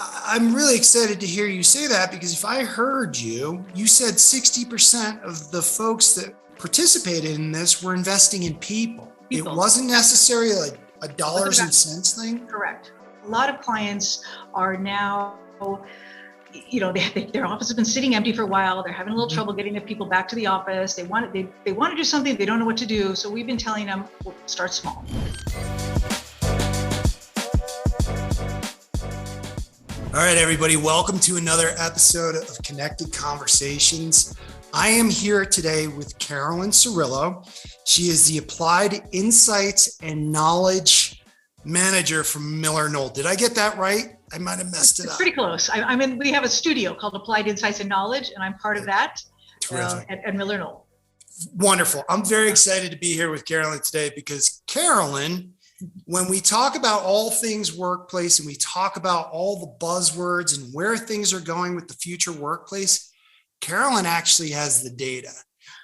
I'm really excited to hear you say that, because if I heard you, you said 60% of the folks that participated in this were investing in people. It wasn't necessarily like a dollars and cents thing. Correct. A lot of clients are now, their office has been sitting empty for a while. They're having a little trouble getting the people back to the office. They want to do something. They don't know what to do. So we've been telling them, well, start small. All right, everybody, welcome to another episode of Connected Conversations. I am here today with Carolyn Cirillo. She is the Applied Insights and Knowledge Manager from Miller Knoll. Did I get that right? I might have messed it up. Pretty close. We have a studio called Applied Insights and Knowledge, and I'm part of that at Miller Knoll. Wonderful. I'm very excited to be here with Carolyn today, because Carolyn, when we talk about all things workplace and we talk about all the buzzwords and where things are going with the future workplace, Carolyn actually has the data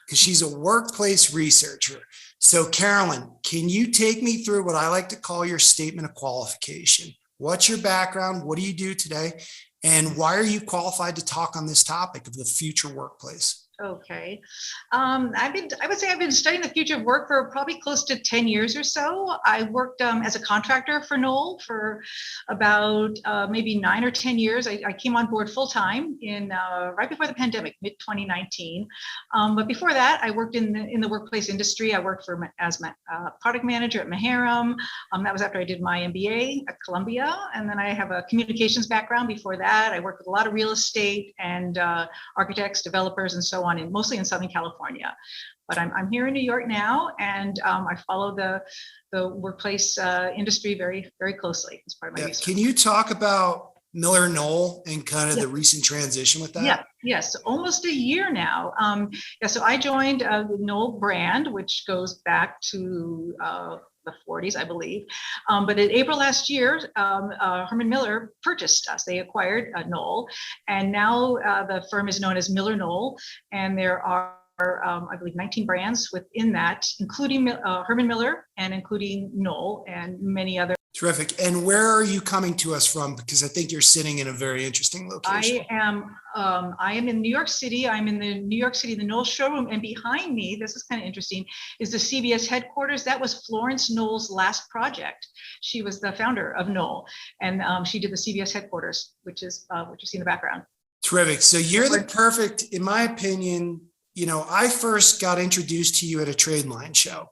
because she's a workplace researcher. So Carolyn, can you take me through what I like to call your statement of qualification? What's your background? What do you do today? And why are you qualified to talk on this topic of the future workplace? Okay. I would say I've been studying the future of work for probably close to 10 years or so. I worked as a contractor for Knoll for about maybe 9 or 10 years. I came on board full time in right before the pandemic, mid 2019. But before that, I worked in the workplace industry. I worked as product manager at Maharam. That was after I did my MBA at Columbia. And then I have a communications background before that. I worked with a lot of real estate and architects, developers, and so on, and mostly in Southern California. But I'm here in New York now, and I follow the workplace industry very, very closely as part of my research. Can you talk about Miller Knoll and kind of the recent transition with that? Yes, almost a year now. So I joined the Knoll brand, which goes back to the 40s, I believe. But in April last year, Herman Miller purchased us. They acquired Knoll, and now the firm is known as Miller Knoll, and there are I believe 19 brands within that, including Herman Miller and including Knoll and many other. Terrific. And where are you coming to us from? Because I think you're sitting in a very interesting location. I am in New York City. I'm in the New York City, the Knoll showroom, and behind me, this is kind of interesting, is the CBS headquarters. That was Florence Knoll's last project. She was the founder of Knoll, and she did the CBS headquarters, which is what you see in the background. Terrific. So you're the perfect, in my opinion. I first got introduced to you at a trade line show.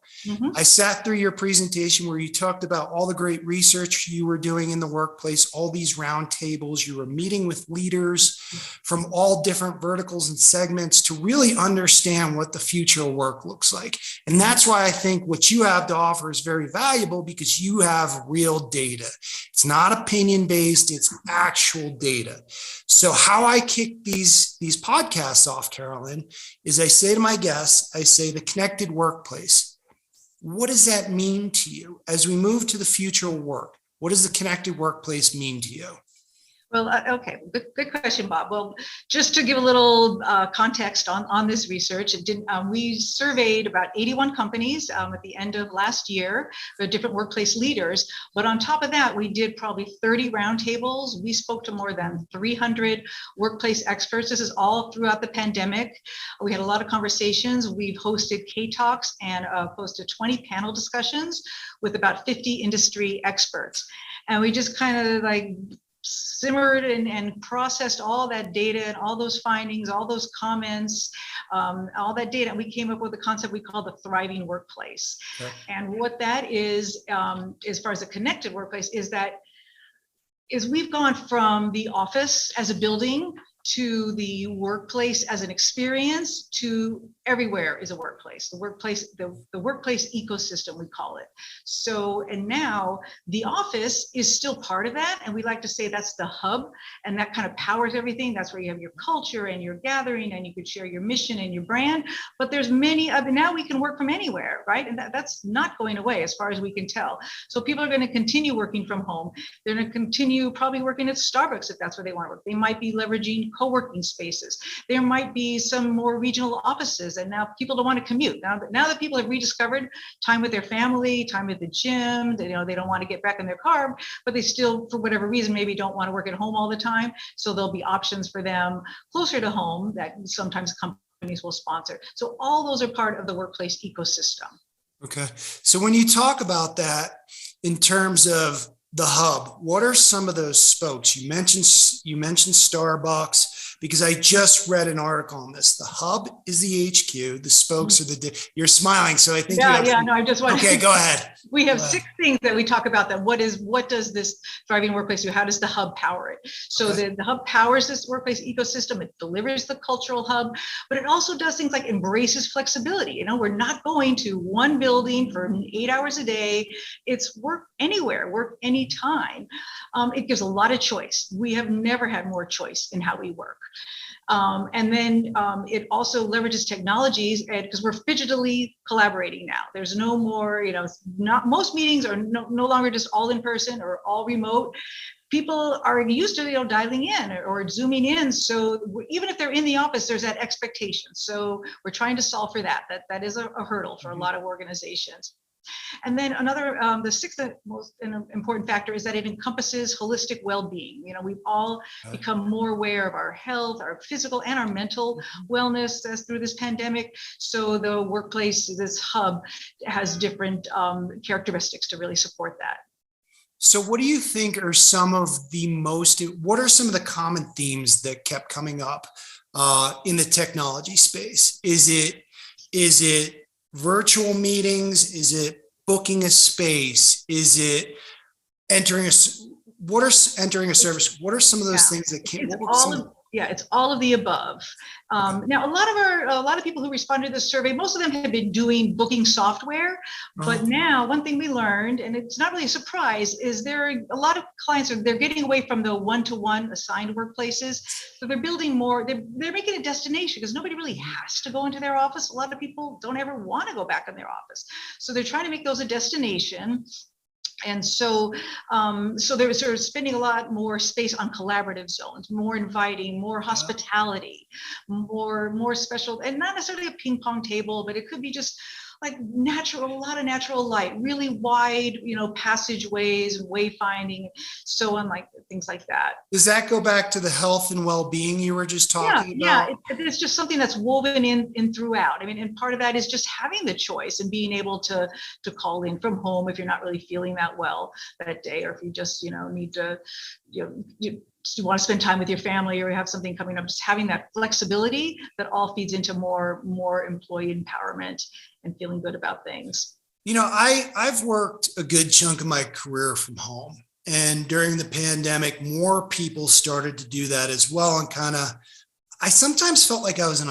I sat through your presentation where you talked about all the great research you were doing in the workplace, all these round tables. You were meeting with leaders from all different verticals and segments to really understand what the future of work looks like. And that's why I think what you have to offer is very valuable, because you have real data. It's not opinion-based, it's actual data. So how I kick these podcasts off, Carolyn, is I say to my guests, I say the connected workplace. What does that mean to you as we move to the future of work? What does the connected workplace mean to you? Well, okay, good question, Bob. Well, just to give a little context on this research, we surveyed about 81 companies at the end of last year, the different workplace leaders. But on top of that, we did probably 30 roundtables. We spoke to more than 300 workplace experts. This is all throughout the pandemic. We had a lot of conversations. We've hosted K-Talks and hosted 20 panel discussions with about 50 industry experts. And we just kind of simmered and processed all that data and all those findings, all those comments, all that data. And we came up with a concept we call the thriving workplace. Okay. And what that is, as far as a connected workplace, is we've gone from the office as a building to the workplace as an experience, to everywhere is a workplace. The workplace ecosystem, we call it. So, and now the office is still part of that. And we like to say that's the hub, and that kind of powers everything. That's where you have your culture and your gathering, and you could share your mission and your brand. But there's many other, now we can work from anywhere, right? And that's not going away as far as we can tell. So people are going to continue working from home. They're going to continue probably working at Starbucks if that's where they want to work. They might be leveraging co-working spaces. There might be some more regional offices workplaces, and now people don't want to commute. Now that people have rediscovered time with their family, time at the gym, they don't want to get back in their car, but they still, for whatever reason, maybe don't want to work at home all the time. So there'll be options for them closer to home that sometimes companies will sponsor. So all those are part of the workplace ecosystem. Okay. So when you talk about that in terms of the hub, what are some of those spokes? You mentioned Starbucks, because I just read an article on this. The hub is the HQ, the spokes are you're smiling. So I think I just want okay, go ahead. We have 6 things that we talk about that what does this thriving workplace do? How does the hub power it? So the hub powers this workplace ecosystem. It delivers the cultural hub, but it also does things like embraces flexibility. We're not going to one building for 8 hours a day. It's work anywhere, work anytime. It gives a lot of choice. We have never had more choice in how we work. And then it also leverages technologies, because we're digitally collaborating now. There's no more, not most meetings are no longer just all in person or all remote. People are used to dialing in or zooming in. So even if they're in the office, there's that expectation. So we're trying to solve for that. That is a hurdle for a lot of organizations. And then the sixth most important factor is that it encompasses holistic well-being. We've all become more aware of our health, our physical and our mental wellness as through this pandemic. So the workplace, this hub, has different characteristics to really support that. So what do you think are some of the common themes that kept coming up in the technology space? Is it virtual meetings? Is it booking a space? Is it entering a service? What are some of those things that came? It's all of the above. Now, a lot of people who responded to this survey, most of them have been doing booking software, but now one thing we learned, and it's not really a surprise, is a lot of clients they're getting away from the one-to-one assigned workplaces. So they're building more, they're making a destination, because nobody really has to go into their office. A lot of people don't ever want to go back in their office. So they're trying to make those a destination. And so they're sort of spending a lot more space on collaborative zones, more inviting, more hospitality, more special, and not necessarily a ping pong table, but it could be just like a lot of natural light, really wide, passageways and wayfinding, so on, like things like that. Does that go back to the health and well-being you were just talking about? Yeah, it's just something that's woven in throughout. And part of that is just having the choice and being able to call in from home if you're not really feeling that well that day, or if you just, need to, you want to spend time with your family, or you have something coming up. Just having that flexibility, that all feeds into more employee empowerment and feeling good about things. I've worked a good chunk of my career from home, and during the pandemic, more people started to do that as well. And I sometimes felt like I was on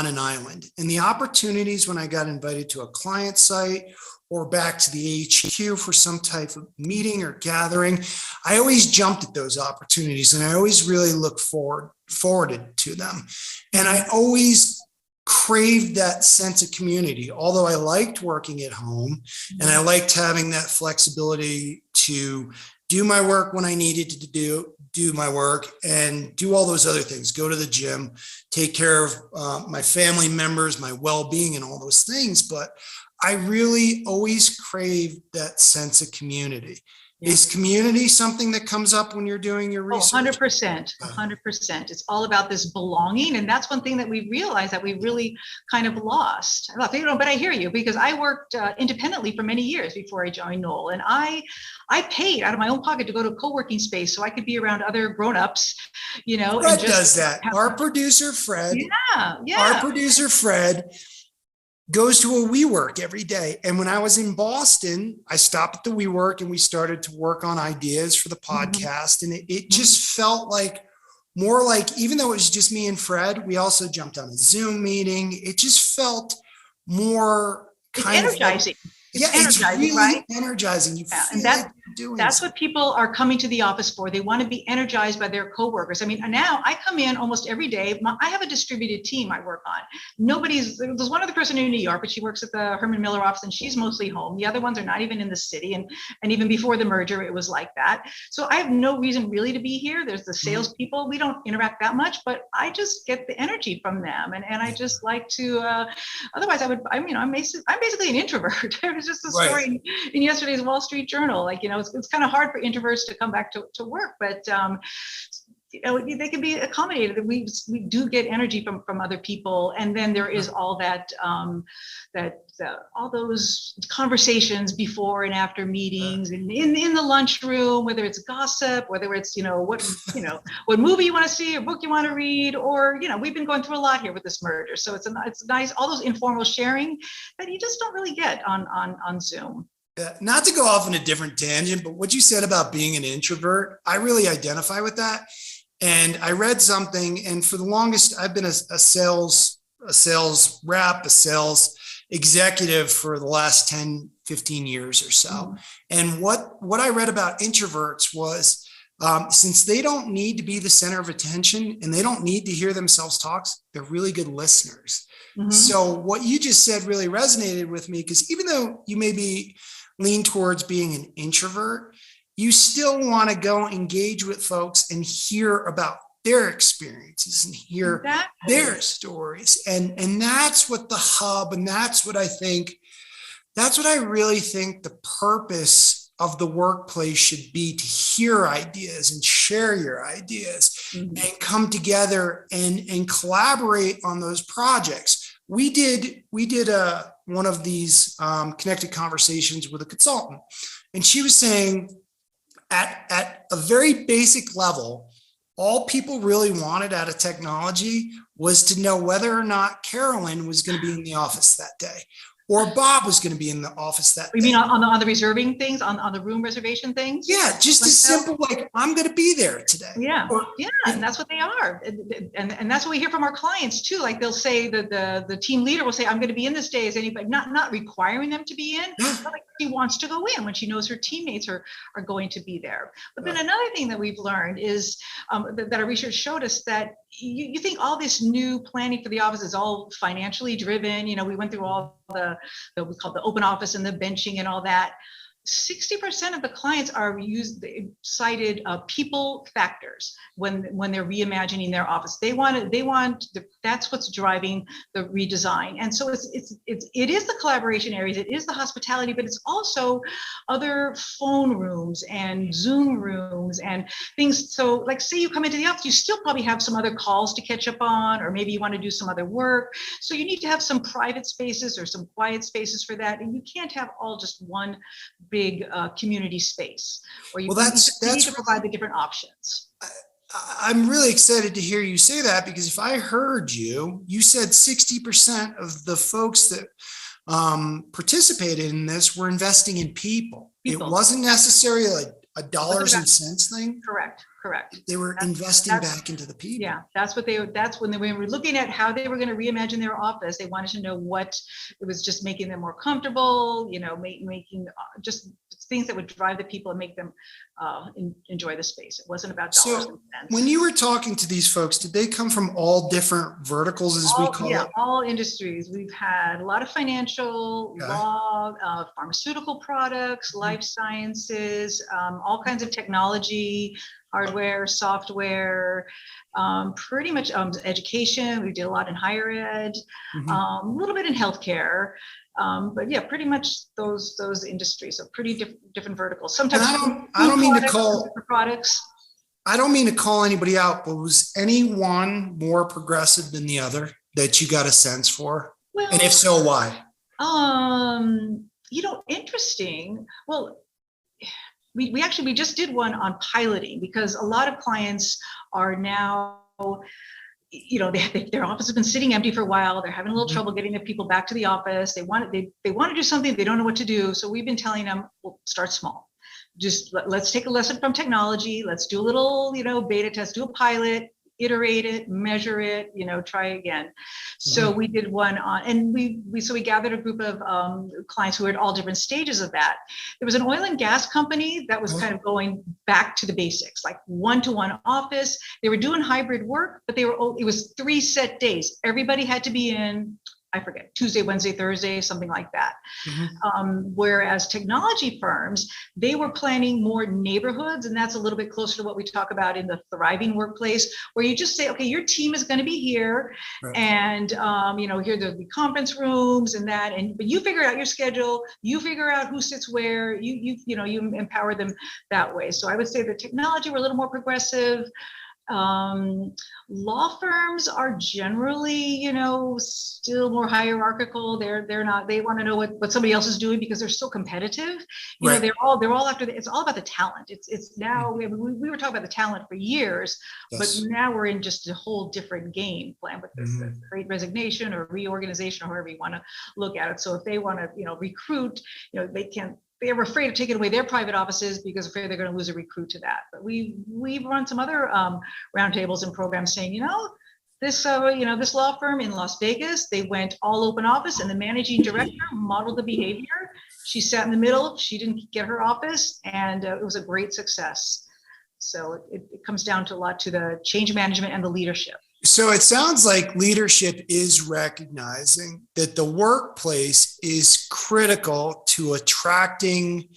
an island, and the opportunities when I got invited to a client site or back to the HQ for some type of meeting or gathering, I always jumped at those opportunities, and I always really looked forwarded to them. And I always craved that sense of community, although I liked working at home and I liked having that flexibility to do my work when I needed to do my work and do all those other things, go to the gym, take care of my family members, my well-being and all those things. But I really always craved that sense of community. Yeah. Is community something that comes up when you're doing your research? 100%. It's all about this belonging. And that's one thing that we realized that we really kind of lost. But I hear you, because I worked independently for many years before I joined Knoll. And I paid out of my own pocket to go to a co-working space so I could be around other grown-ups, Fred does that. Our producer, Fred. Our producer, Fred, goes to a WeWork every day. And when I was in Boston, I stopped at the WeWork and we started to work on ideas for the podcast. And it just felt more like, even though it was just me and Fred, we also jumped on a Zoom meeting. It just felt more energizing. It's really energizing. You feel doing That's something. what people are coming to the office for. They want to be energized by their coworkers. I mean, now I come in almost every day. I have a distributed team I work on. There's one other person in New York, but she works at the Herman Miller office and she's mostly home. The other ones are not even in the city. And even before the merger, it was like that. So I have no reason really to be here. There's the salespeople. We don't interact that much, but I just get the energy from them. And I just like to, otherwise I'm basically an introvert. There was just a story in yesterday's Wall Street Journal. Like, it's kind of hard for introverts to come back to work, but they can be accommodated. We do get energy from other people, and then there is all that all those conversations before and after meetings, and in the lunchroom, whether it's gossip, whether it's what movie you want to see or book you want to read, or we've been going through a lot here with this merger, so it's nice, all those informal sharing that you just don't really get on Zoom. Not to go off on a different tangent, but what you said about being an introvert, I really identify with that. And I read something, and for the longest, I've been a sales rep, a sales executive for the last 10, 15 years or so. Mm-hmm. And what I read about introverts was, since they don't need to be the center of attention and they don't need to hear themselves talk, they're really good listeners. Mm-hmm. So what you just said really resonated with me, because even though you maybe lean towards being an introvert, you still want to go engage with folks and hear about their experiences and hear their stories. And that's what the hub, and that's what I really think the purpose of the workplace should be, to hear ideas and share your ideas, mm-hmm. and come together and collaborate on those projects. We did one of these connected conversations with a consultant, and she was saying at a very basic level, all people really wanted out of technology was to know whether or not Carolyn was going to be in the office that day, or Bob was going to be in the office that day. You mean on the reserving things, on the room reservation things? Yeah, just as simple like, I'm going to be there today. Yeah, and that's what they are. And that's what we hear from our clients too. Like, they'll say that the team leader will say, I'm going to be in this day. Is anybody, not requiring them to be in, but like she wants to go in when she knows her teammates are going to be there. But then another thing that we've learned is that our research showed us that you think all this new planning for the office is all financially driven. We went through all we call the open office and the benching and all that. 60% of the clients cited people factors when they're reimagining their office. They want that's what's driving the redesign. And so it is the collaboration areas, it is the hospitality, but it's also other phone rooms and Zoom rooms and things. So like, say you come into the office, you still probably have some other calls to catch up on, or maybe you want to do some other work. So you need to have some private spaces or some quiet spaces for that. And you can't have all just one big community space, or you need to provide the different options. I'm really excited to hear you say that, because if I heard you said 60% of the folks that participated in this were investing in people. It wasn't necessarily like a dollars and cents thing. Correct. They were investing back into the people. Yeah, that's when they were looking at how they were going to reimagine their office. They wanted to know what it was, just making them more comfortable, making just things that would drive the people and make them enjoy the space. It wasn't about dollars and cents. When you were talking to these folks, did they come from all different verticals, as we call it? Yeah, all industries. We've had a lot of financial, law, pharmaceutical products, life sciences, all kinds of technology, hardware, software, pretty much education. We did a lot in higher ed, a little bit in healthcare. But yeah, pretty much those industries. So pretty different verticals. Sometimes I don't mean to call products. I don't mean to call anybody out, but was any one more progressive than the other that you got a sense for? Well, and if so, why? Interesting. Well, we just did one on piloting, because a lot of clients are now, their office has been sitting empty for a while. They're having a little trouble getting their people back to the office. They want to do something. They don't know what to do. So we've been telling them, well, start small. Just let's take a lesson from technology. Let's do a little, beta test, do a pilot. iterate it, measure it, try again. So we did one on, and we gathered a group of clients who were at all different stages of that. There was an oil and gas company that was kind of going back to the basics, like one-to-one office. They were doing hybrid work, but it was 3 set days. Everybody had to be in, I forget, Tuesday, Wednesday, Thursday, something like that. Whereas technology firms, they were planning more neighborhoods, and that's a little bit closer to what we talk about in the thriving workplace, where you just say, okay, your team is going to be here, and here there'll be conference rooms and that, but you figure out your schedule, you figure out who sits where, you empower them that way. So I would say the technology were a little more progressive. Law firms are generally, still more hierarchical. They want to know what somebody else is doing because they're so competitive. They're all after it's all about the talent. It's now, we were talking about the talent for years, but now we're in just a whole different game plan with this Great Resignation or reorganization, or however you want to look at it. So if they want to, recruit, they can't. They're afraid of taking away their private offices because afraid they're going to lose a recruit to that. But we've run some other roundtables and programs saying, this law firm in Las Vegas, they went all open office, and the managing director modeled the behavior. She sat in the middle. She didn't get her office, and it was a great success. So it comes down to a lot to the change management and the leadership. So it sounds like leadership is recognizing that the workplace is critical to attracting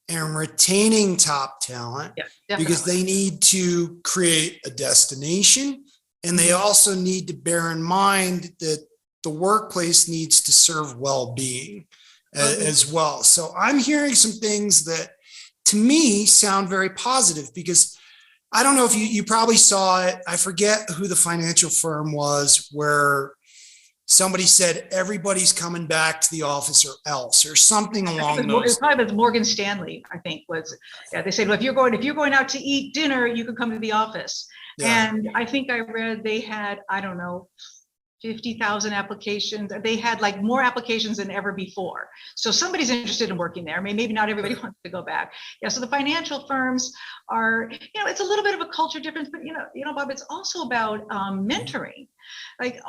and retaining top talent, because they need to create a destination, and they also need to bear in mind that the workplace needs to serve well-being as well. So I'm hearing some things that to me sound very positive, because I don't know if you probably saw it. I forget who the financial firm was where somebody said everybody's coming back to the office or else, or something along those. It probably was Morgan Stanley, I think was. Yeah, they said, well, if you're going out to eat dinner, you can come to the office. And I think I read they had, I don't know, 50,000 applications. They had like more applications than ever before. So somebody's interested in working there. I mean, maybe not everybody wants to go back. Yeah. So the financial firms are, it's a little bit of a culture difference, but Bob, it's also about mentoring. Like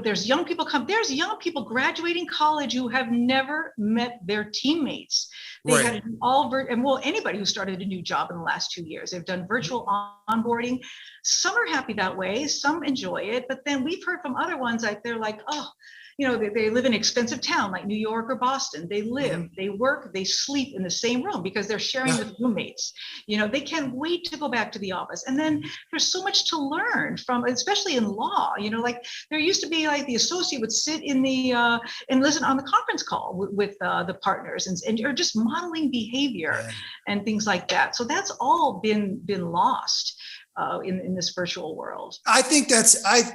there's young people graduating college who have never met their teammates. They had anybody who started a new job in the last 2 years, they've done virtual onboarding. Some are happy that way, some enjoy it, but then we've heard from other ones like they're like, they live in an expensive town like New York or Boston. They live, they work, they sleep in the same room because they're sharing with roommates. They can't wait to go back to the office. And then there's so much to learn from, especially in law. Like there used to be like the associate would sit in the and listen on the conference call with the partners and or just modeling behavior and things like that. So that's all been lost in this virtual world. I think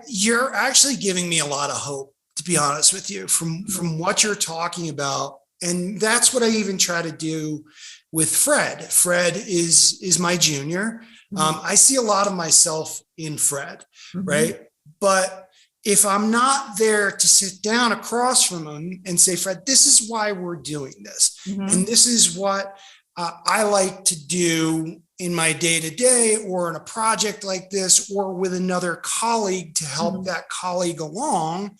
you're actually giving me a lot of hope, to be honest with you, from what you're talking about. And that's what I even try to do with Fred. Fred is my junior. I see a lot of myself in Fred, right? But if I'm not there to sit down across from him and say, Fred, this is why we're doing this. And this is what I like to do in my day-to-day, or in a project like this, or with another colleague to help that colleague along,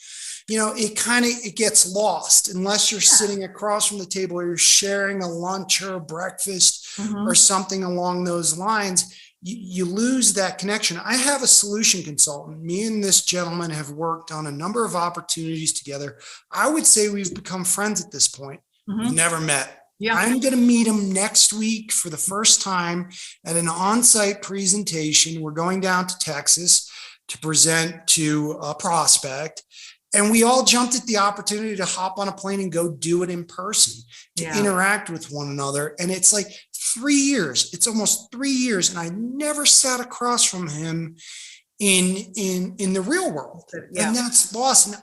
it gets lost unless you're sitting across from the table, or you're sharing a lunch or a breakfast or something along those lines. You lose that connection. I have a solution consultant. Me and this gentleman have worked on a number of opportunities together. I would say we've become friends at this point. We've never met. I'm going to meet him next week for the first time at an on-site presentation. We're going down to Texas to present to a prospect. And we all jumped at the opportunity to hop on a plane and go do it in person, to interact with one another. And it's like 3 years. It's almost 3 years. And I never sat across from him in the real world. And that's lost. And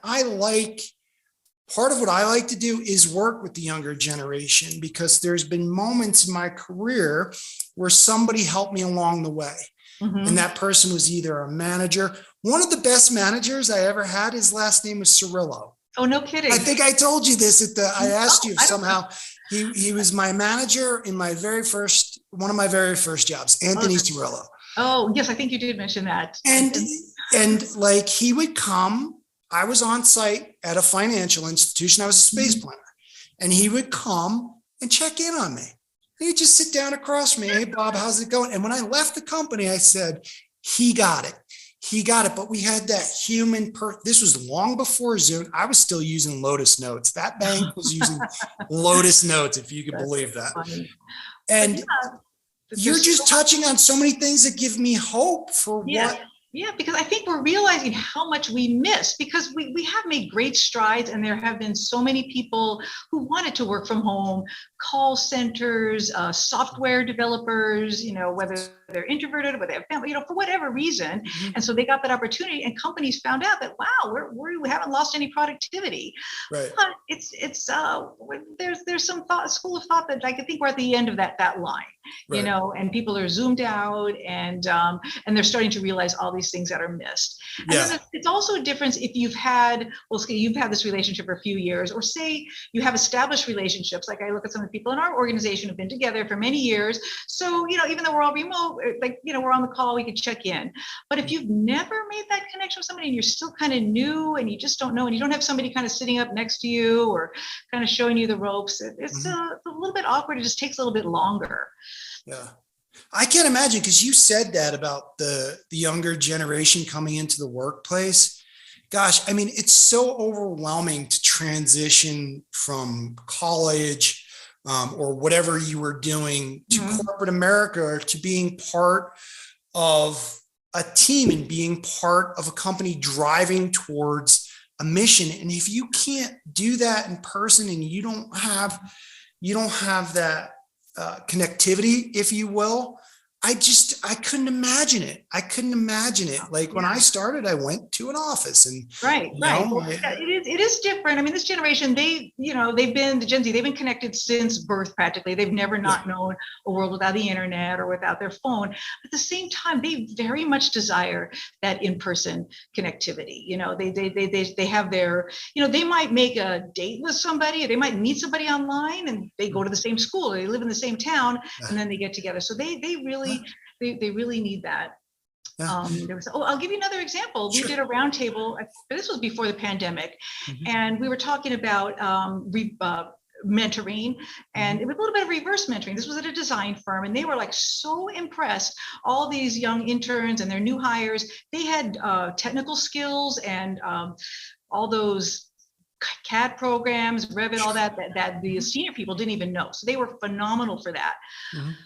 part of what I like to do is work with the younger generation, because there's been moments in my career where somebody helped me along the way. And that person was either a manager. One of the best managers I ever had, his last name was Cirillo. Oh, no kidding. I think I told you this I asked you if somehow he was my manager in one of my very first jobs, Anthony Cirillo. Oh, yes, I think you did mention that. And like he would come, I was on site at a financial institution. I was a space planner, and he would come and check in on me. He'd just sit down across from me. Hey, Bob, how's it going? And when I left the company, I said, he got it. He got it. But we had that human this was long before Zoom. I was still using Lotus Notes. That bank was using Lotus Notes, if you could believe that. Funny. And you're just touching on so many things that give me hope for what. Yeah, because I think we're realizing how much we miss, because we have made great strides, and there have been so many people who wanted to work from home, call centers, software developers, whether they're introverted, whether they have family, for whatever reason. And so they got that opportunity, and companies found out that, wow, we haven't lost any productivity. Right. But there's some school of thought that I think we're at the end of that line, right. And people are zoomed out, and they're starting to realize all these things that are missed. And then it's also a difference if you've had this relationship for a few years, or say you have established relationships. Like I look at some of the people in our organization who've been together for many years. So, even though we're all remote, we're on the call, we could check in. But if you've never made that connection with somebody, and you're still kind of new, and you just don't know, and you don't have somebody kind of sitting up next to you or kind of showing you the ropes, it's a little bit awkward. It just takes a little bit longer. Yeah. I can't imagine, because you said that about the younger generation coming into the workplace. Gosh, I mean, it's so overwhelming to transition from college or whatever you were doing to corporate America, or to being part of a team and being part of a company driving towards a mission. And if you can't do that in person, and you don't have that connectivity, if you will, I couldn't imagine it. Like when I started, I went to an office, and right. Well, it is different. I mean, this generation, they've been the Gen Z, they've been connected since birth practically. They've never not known a world without the internet or without their phone. At the same time, they very much desire that in-person connectivity. They have their, they might make a date with somebody, or they might meet somebody online, and they go to the same school, or they live in the same town, and then they get together. So they really need that. I'll give you another example. Sure. We did a roundtable. This was before the pandemic, and we were talking about mentoring, and it was a little bit of reverse mentoring. This was at a design firm, and they were so impressed. All these young interns and their new hires, they had technical skills and all those CAD programs, Revit, all that the senior people didn't even know. So they were phenomenal for that.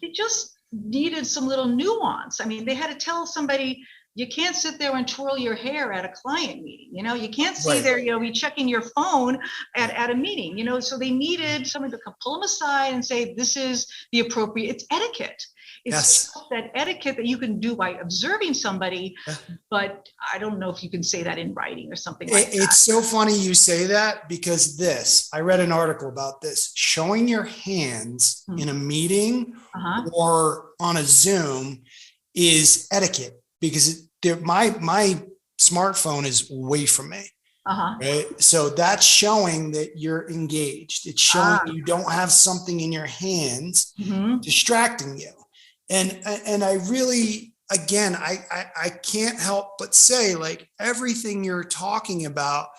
They just needed some little nuance. I mean, they had to tell somebody, you can't sit there and twirl your hair at a client meeting. You can't sit there, be checking your phone at a meeting, so they needed somebody to pull them aside and say, this is the appropriate, it's etiquette. It's that etiquette that you can do by observing somebody, but I don't know if you can say that in writing or something like that. It's so funny you say that, because I read an article about this. Showing your hands in a meeting or on a Zoom is etiquette, because my smartphone is away from me. Right. So that's showing that you're engaged. It's showing you don't have something in your hands distracting you. And I really, again, I can't help but say, everything you're talking about,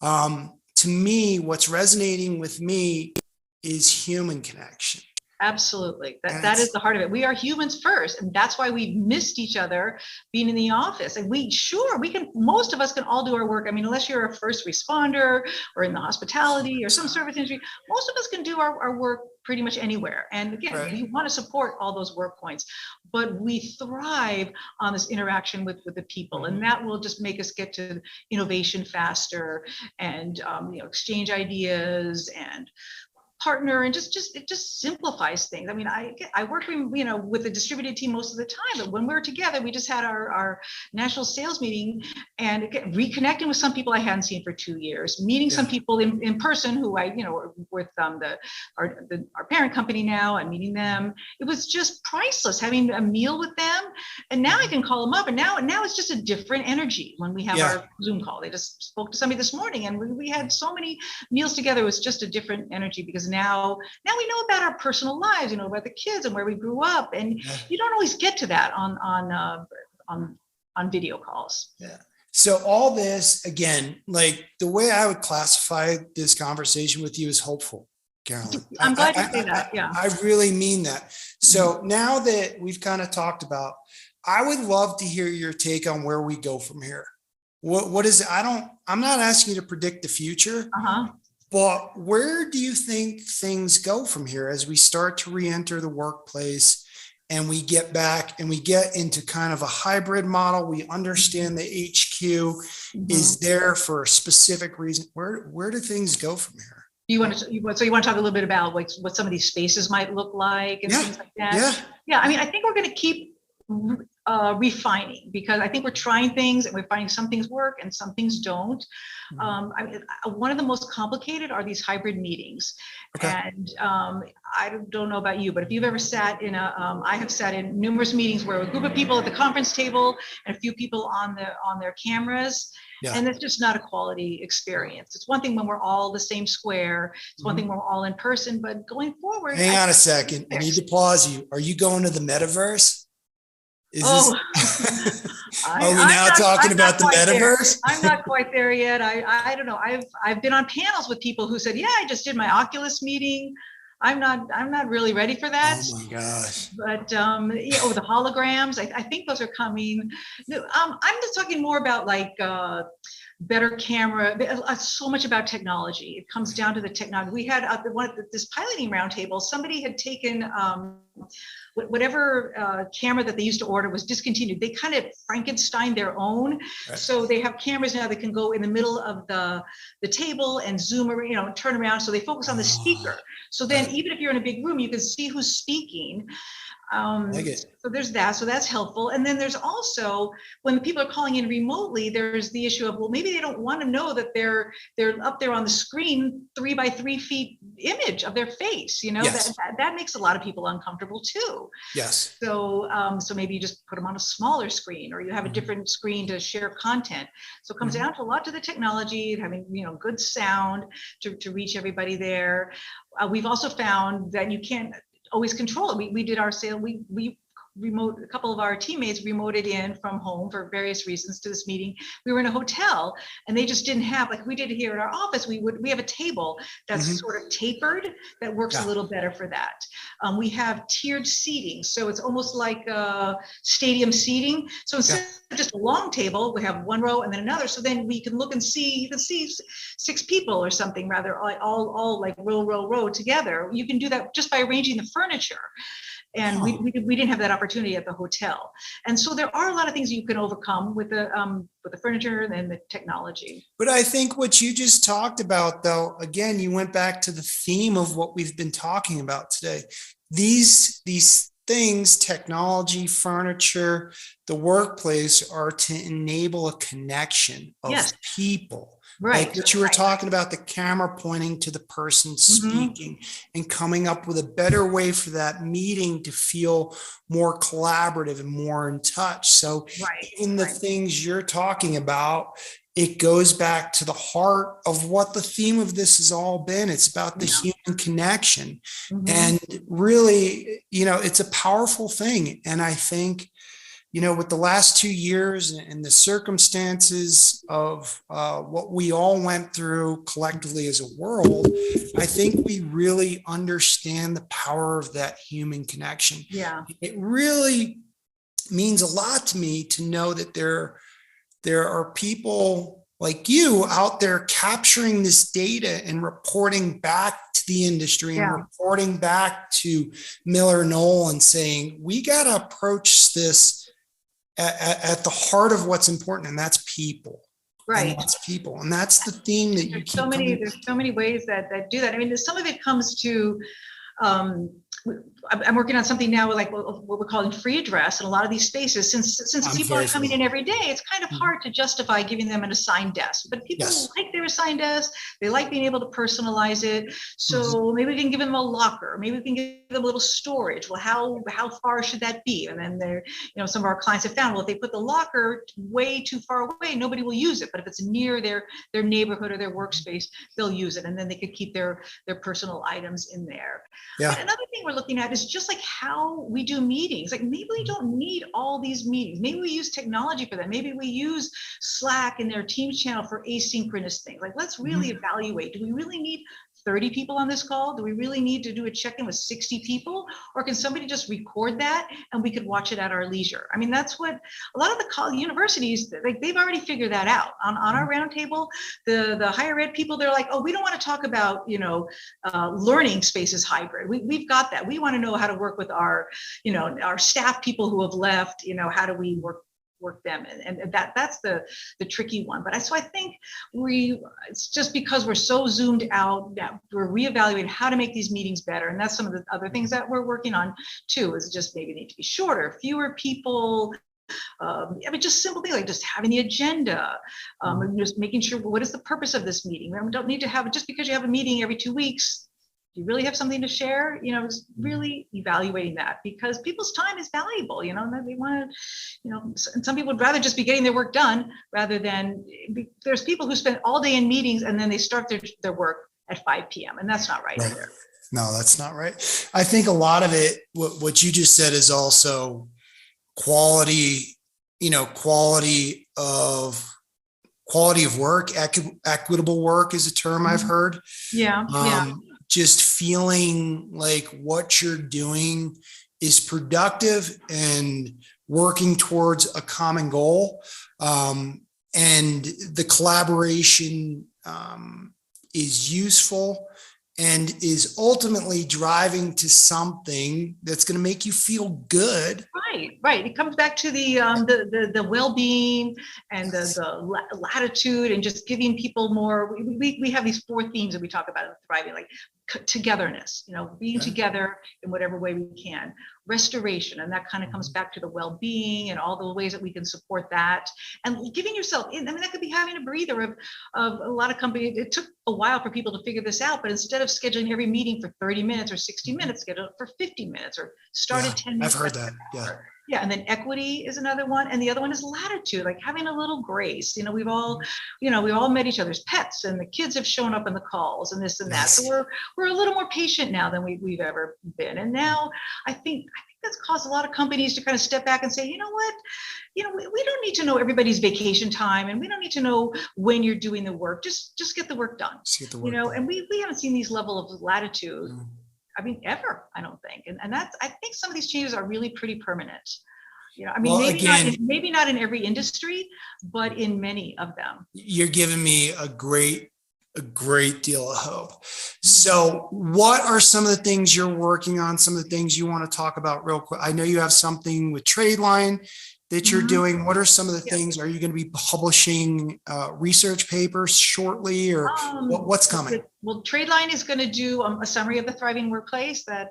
to me, what's resonating with me is human connection. Absolutely. That is the heart of it. We are humans first. And that's why we missed each other being in the office. And most of us can all do our work. I mean, unless you're a first responder or in the hospitality or some service industry, most of us can do our work pretty much anywhere. And again, we want to support all those work points, but we thrive on this interaction with the people. And that will just make us get to innovation faster and, exchange ideas and partner, and it just simplifies things. I mean, I work with a distributed team most of the time, but when we're together, we just had our national sales meeting, and again, reconnecting with some people I hadn't seen for 2 years, meeting some people in person who I with our parent company now, and meeting them. It was just priceless having a meal with them, and now I can call them up, and now it's just a different energy when we have our Zoom call. They just spoke to somebody this morning, and we had so many meals together. It was just a different energy, because now we know about our personal lives, you know, about the kids and where we grew up, and you don't always get to that on video calls. Yeah. So all this, again, like the way I would classify this conversation with you is hopeful, Carolyn. I'm glad you say that. Yeah. I really mean that. So now that we've kind of talked about, I would love to hear your take on where we go from here. What is, I'm not asking you to predict the future, but where do you think things go from here as we start to re-enter the workplace and we get back and we get into kind of a hybrid model? We understand the HQ is there for a specific reason. Where do things go from here? So you want to talk a little bit about like what some of these spaces might look like and things like that? Yeah. I mean, I think we're going to keep refining, because I think we're trying things and we're finding some things work and some things don't. I mean, one of the most complicated are these hybrid meetings. And I don't know about you, but if you've ever sat in I have sat in numerous meetings where a group of people at the conference table and a few people on their cameras. And it's just not a quality experience. It's one thing when we're all the same square. It's one thing when we're all in person, but going forward. Hang on a second. I need to pause you. Are you going to the metaverse? Are we now talking about the metaverse? I'm not quite there yet. I don't know. I've been on panels with people who said, yeah, I just did my Oculus meeting. I'm not really ready for that. Oh my gosh. But the holograms, I think those are coming. I'm just talking more about like better camera. So much about technology. It comes down to the technology. We had this piloting roundtable. Somebody had taken whatever camera that they used to order was discontinued. They kind of Frankenstein their own. So they have cameras now that can go in the middle of the table and zoom around, turn around. So they focus on the speaker. So then even if you're in a big room, you can see who's speaking. So there's that. So that's helpful. And then there's also, when people are calling in remotely, there's the issue of, well, maybe they don't want to know that they're up there on the screen, 3 by 3 feet image of their face. You know, that makes a lot of people uncomfortable too. Yes. So maybe you just put them on a smaller screen, or you have a different screen to share content. So it comes down to a lot to the technology, having, good sound to reach everybody there. We've also found that you can't always control it. We did our sale. We remote, a couple of our teammates remoted in from home for various reasons to this meeting. We were in a hotel and they just didn't have, like we did here at our office, we have a table that's sort of tapered that works a little better for that. We have tiered seating. So it's almost like stadium seating. So instead of just a long table, we have one row and then another. So then we can look and see, you can see 6 people or something, rather all like row together. You can do that just by arranging the furniture. And we didn't have that opportunity at the hotel. And so there are a lot of things you can overcome with the furniture and the technology. But I think what you just talked about, though, again, you went back to the theme of what we've been talking about today. These things, technology, furniture, the workplace, are to enable a connection of people. Right. Like what you were talking about, the camera pointing to the person speaking and coming up with a better way for that meeting to feel more collaborative and more in touch. So even the things you're talking about, it goes back to the heart of what the theme of this has all been. It's about the human connection. And really, it's a powerful thing. And I think, with the last 2 years and the circumstances of what we all went through collectively as a world, I think we really understand the power of that human connection. Yeah. It really means a lot to me to know that there are people like you out there capturing this data and reporting back to the industry and reporting back to Miller Knoll and saying, we got to approach this at the heart of what's important, and that's people. Right. And that's people. And that's the theme that you keep there's so many ways that do that. I mean, some of it comes to I'm working on something now, like what we're calling free address, and a lot of these spaces, since people are coming in every day, it's kind of hard to justify giving them an assigned desk. But people like their assigned desk; they like being able to personalize it. So maybe we can give them a locker. Maybe we can give them a little storage. Well, how far should that be? And then some of our clients have found, well, if they put the locker way too far away, nobody will use it. But if it's near their neighborhood or their workspace, they'll use it, and then they could keep their personal items in there. Yeah. But another thing we're looking at is just like how we do meetings. Like maybe we don't need all these meetings. Maybe we use technology for that. Maybe we use Slack in their Teams channel for asynchronous things. Like let's really evaluate. Do we really need 30 people on this call? Do we really need to do a check-in with 60 people? Or can somebody just record that and we could watch it at our leisure? I mean, that's what a lot of the universities, like they've already figured that out. On our roundtable, the higher ed people, they're like, oh, we don't want to talk about, learning spaces hybrid. We've got that. We want to know how to work with our staff people who have left, how do we work them, and that's the tricky one. But so I think it's just because we're so zoomed out that we're reevaluating how to make these meetings better, and that's some of the other things that we're working on too. Is just maybe need to be shorter, fewer people. Just simple things like just having the agenda, just making sure what is the purpose of this meeting. We don't need to have it just because you have a meeting every 2 weeks. Do you really have something to share? Really evaluating that, because people's time is valuable, and they want to, and some people would rather just be getting their work done rather than, there's people who spend all day in meetings and then they start their work at 5 p.m. and that's not right either. No, that's not right. I think a lot of it, what you just said, is also quality of work. Equitable work is a term I've heard. Just feeling like what you're doing is productive and working towards a common goal. And the collaboration is useful and is ultimately driving to something that's going to make you feel good. Right. It comes back to the well-being and the latitude, and just giving people more. We have these 4 themes that we talk about in Thriving, like togetherness, being together in whatever way we can. Restoration, and that kind of comes back to the well-being and all the ways that we can support that, and giving yourself in. I mean, that could be having a breather of a lot of companies. It took a while for people to figure this out, but instead of scheduling every meeting for 30 minutes or 60 minutes, schedule it for 50 minutes or start at 10 minutes. I've heard that. Yeah. And then equity is another one. And the other one is latitude, like having a little grace. We've all met each other's pets, and the kids have shown up in the calls and this and that. So we're a little more patient now than we've ever been. And now I think that's caused a lot of companies to kind of step back and say, you know what, we don't need to know everybody's vacation time, and we don't need to know when you're doing the work. Just get the work done. Done. And we haven't seen these level of latitude. Ever, I don't think. And I think some of these changes are really pretty permanent. Maybe not in every industry, but in many of them. You're giving me a great deal of hope. So what are some of the things you're working on? Some of the things you want to talk about real quick? I know you have something with Tradeline that you're doing. What are some of the things? Are you going to be publishing research papers shortly, or what's coming? Well, Tradeline is going to do a summary of the Thriving Workplace that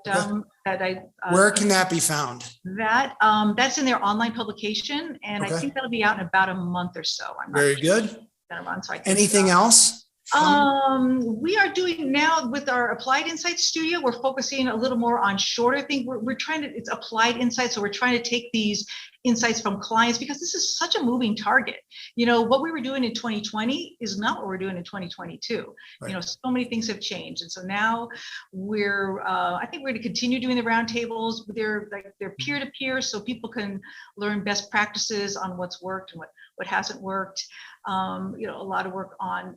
I. Where can that be found? That's in their online publication, and I think that'll be out in about a month or so. Very good. So anything else? We are doing now with our Applied Insights Studio. We're focusing a little more on shorter things. We're trying to, it's applied insights. So we're trying to take these insights from clients, because this is such a moving target. What we were doing in 2020 is not what we're doing in 2022. Right. So many things have changed. And so now I think we're going to continue doing the roundtables. They're peer-to-peer, so people can learn best practices on what's worked and what hasn't worked. A lot of work on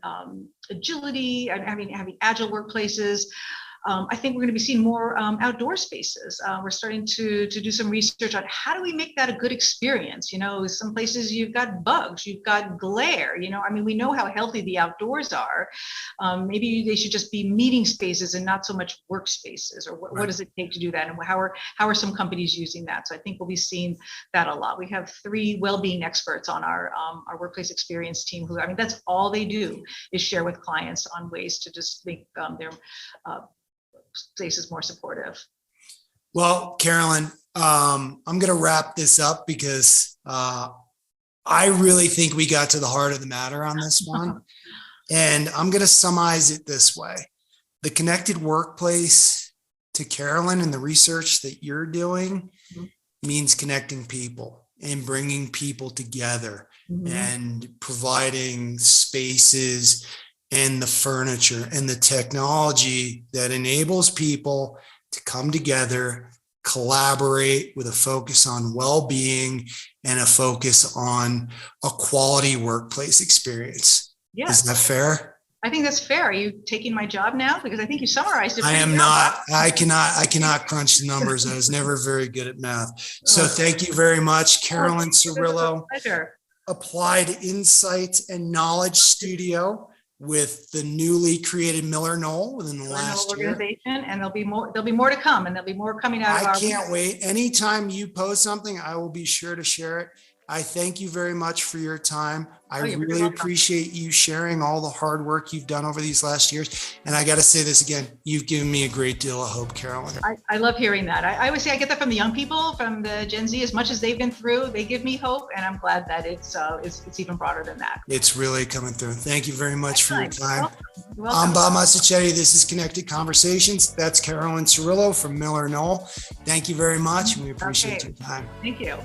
agility and having agile workplaces. I think we're going to be seeing more outdoor spaces. We're starting to do some research on how do we make that a good experience. Some places you've got bugs, you've got glare. We know how healthy the outdoors are. Maybe they should just be meeting spaces and not so much workspaces. Or what does it take to do that? And how are some companies using that? So I think we'll be seeing that a lot. We have 3 well-being experts on our workplace experience team who, that's all they do is share with clients on ways to just make their places more supportive. Well, Carolyn, I'm going to wrap this up because I really think we got to the heart of the matter on this one. And I'm going to summarize it this way. The connected workplace, to Carolyn, and the research that you're doing means connecting people and bringing people together and providing spaces and the furniture and the technology that enables people to come together, collaborate with a focus on well-being and a focus on a quality workplace experience. Yes. Is that fair? I think that's fair. Are you taking my job now? Because I think you summarized it. I am not. I cannot crunch the numbers. I was never very good at math. So thank you very much, Carolyn Cirillo. Pleasure. Applied Insights and Knowledge Studio with the newly created Miller Knoll within the last year. Organization, and there'll be more to come, and there'll be more coming out of our. I can't wait. Anytime you post something, I will be sure to share it. I thank you very much for your time. I really appreciate you sharing all the hard work you've done over these last years. And I got to say this again, you've given me a great deal of hope, Carolyn. I love hearing that. I always say I get that from the young people, from the Gen Z, as much as they've been through, they give me hope. And I'm glad that it's even broader than that. It's really coming through. Thank you very much for your time. You're welcome. I'm Bob Mostachetti. This is Connected Conversations. That's Carolyn Cirillo from Miller Knoll. Thank you very much. And we appreciate your time. Thank you.